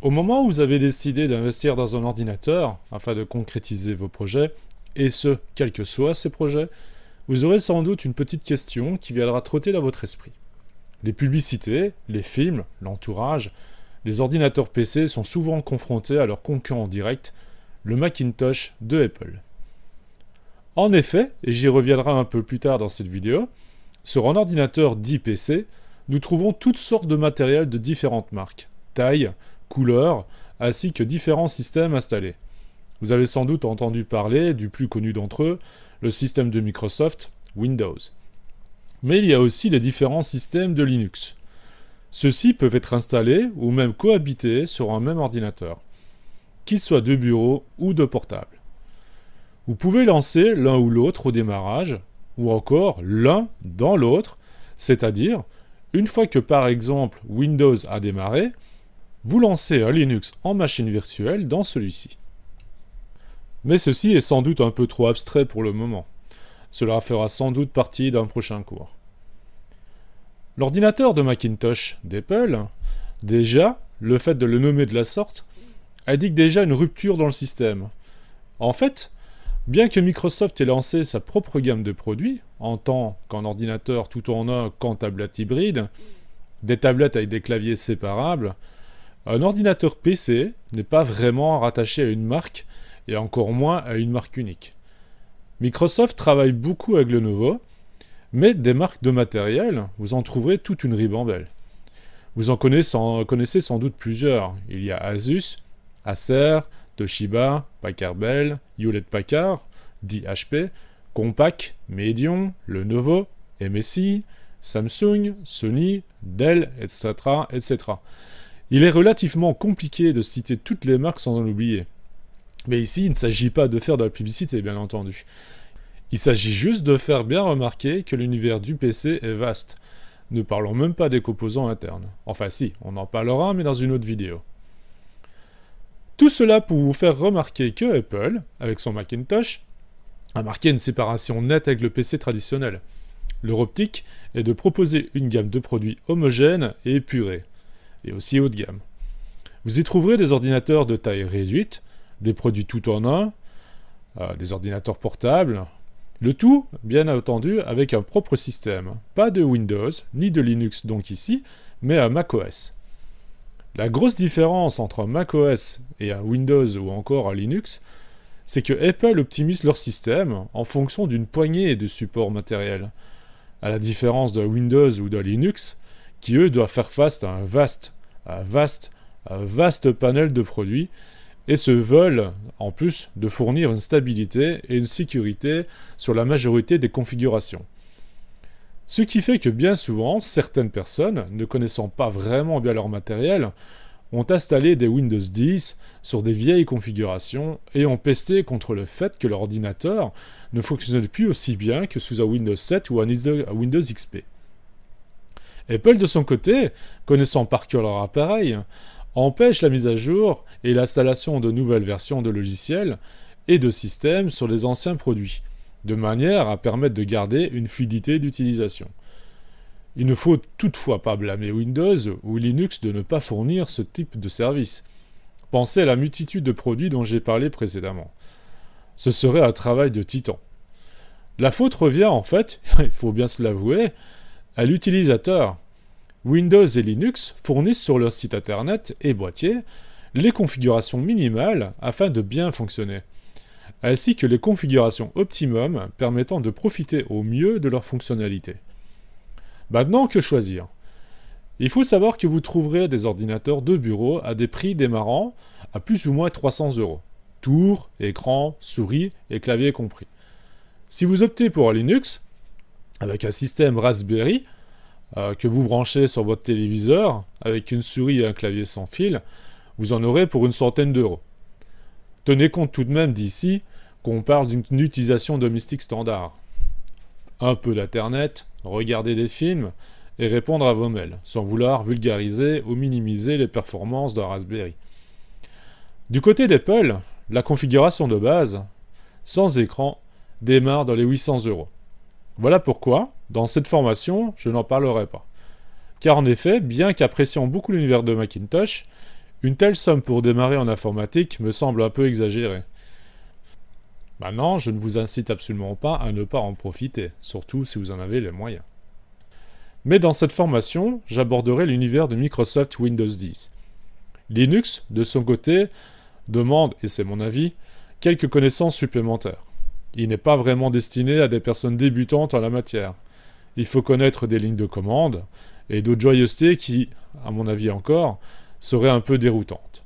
Au moment où vous avez décidé d'investir dans un ordinateur afin de concrétiser vos projets, et ce, quels que soient ces projets, vous aurez sans doute une petite question qui viendra trotter dans votre esprit. Les publicités, les films, l'entourage, les ordinateurs PC sont souvent confrontés à leur concurrent direct, le Macintosh de Apple. En effet, et j'y reviendrai un peu plus tard dans cette vidéo, sur un ordinateur dit PC, nous trouvons toutes sortes de matériel de différentes marques, tailles, couleurs, ainsi que différents systèmes installés. Vous avez sans doute entendu parler du plus connu d'entre eux, le système de Microsoft, Windows. Mais il y a aussi les différents systèmes de Linux. Ceux-ci peuvent être installés ou même cohabiter sur un même ordinateur, qu'il soit de bureau ou de portable. Vous pouvez lancer l'un ou l'autre au démarrage, ou encore l'un dans l'autre, c'est-à-dire, une fois que par exemple Windows a démarré, vous lancez un Linux en machine virtuelle dans celui-ci. Mais ceci est sans doute un peu trop abstrait pour le moment. Cela fera sans doute partie d'un prochain cours. L'ordinateur de Macintosh d'Apple, déjà, le fait de le nommer de la sorte, indique déjà une rupture dans le système. En fait, bien que Microsoft ait lancé sa propre gamme de produits, en tant qu'un ordinateur tout en un qu'en tablette hybride, des tablettes avec des claviers séparables, un ordinateur PC n'est pas vraiment rattaché à une marque, et encore moins à une marque unique. Microsoft travaille beaucoup avec Lenovo, mais des marques de matériel, vous en trouverez toute une ribambelle. Vous en connaissez sans doute plusieurs. Il y a Asus, Acer, Toshiba, Packard Bell, Hewlett-Packard, dit HP, Compaq, Medion, Lenovo, MSI, Samsung, Sony, Dell, etc., etc. Il est relativement compliqué de citer toutes les marques sans en oublier. Mais ici, il ne s'agit pas de faire de la publicité, bien entendu. Il s'agit juste de faire bien remarquer que l'univers du PC est vaste. Ne parlons même pas des composants internes. Enfin si, on en parlera, mais dans une autre vidéo. Tout cela pour vous faire remarquer que Apple, avec son Macintosh, a marqué une séparation nette avec le PC traditionnel. Leur optique est de proposer une gamme de produits homogènes et épurés, et aussi haut de gamme. Vous y trouverez des ordinateurs de taille réduite, des produits tout en un, des ordinateurs portables, le tout, bien entendu, avec un propre système. Pas de Windows, ni de Linux donc ici, mais un macOS. La grosse différence entre un macOS et un Windows ou encore un Linux, c'est que Apple optimise leur système en fonction d'une poignée de supports matériels, à la différence d'un Windows ou d'un Linux, qui eux doivent faire face à un vaste panel de produits, et se veulent, en plus, de fournir une stabilité et une sécurité sur la majorité des configurations. Ce qui fait que bien souvent, certaines personnes, ne connaissant pas vraiment bien leur matériel, ont installé des Windows 10 sur des vieilles configurations et ont pesté contre le fait que leur ordinateur ne fonctionnait plus aussi bien que sous un Windows 7 ou un Windows XP. Apple, de son côté, connaissant par cœur leur appareil, empêche la mise à jour et l'installation de nouvelles versions de logiciels et de systèmes sur les anciens produits, de manière à permettre de garder une fluidité d'utilisation. Il ne faut toutefois pas blâmer Windows ou Linux de ne pas fournir ce type de service. Pensez à la multitude de produits dont j'ai parlé précédemment. Ce serait un travail de titan. La faute revient en fait, il faut bien se l'avouer, à l'utilisateur. Windows et Linux fournissent sur leur site internet et boîtier les configurations minimales afin de bien fonctionner, ainsi que les configurations optimum permettant de profiter au mieux de leurs fonctionnalités. Maintenant, que choisir? Il faut savoir que vous trouverez des ordinateurs de bureau à des prix démarrant à plus ou moins 300 €. Tour, écran, souris et clavier compris. Si vous optez pour un Linux, avec un système Raspberry, que vous branchez sur votre téléviseur, avec une souris et un clavier sans fil, vous en aurez pour une centaine d'euros. Tenez compte tout de même d'ici qu'on parle d'une utilisation domestique standard. Un peu d'internet, regarder des films et répondre à vos mails, sans vouloir vulgariser ou minimiser les performances d'un Raspberry. Du côté d'Apple, la configuration de base, sans écran, démarre dans les 800 €. Voilà pourquoi, dans cette formation, je n'en parlerai pas. Car en effet, bien qu'appréciant beaucoup l'univers de Macintosh, Une telle somme pour démarrer en informatique me semble un peu exagérée. Maintenant, je ne vous incite absolument pas à ne pas en profiter, surtout si vous en avez les moyens. Mais dans cette formation, j'aborderai l'univers de Microsoft Windows 10. Linux, de son côté, demande, et c'est mon avis, quelques connaissances supplémentaires. Il n'est pas vraiment destiné à des personnes débutantes en la matière. Il faut connaître des lignes de commande et d'autres joyeusetés qui, à mon avis encore, seraient un peu déroutantes.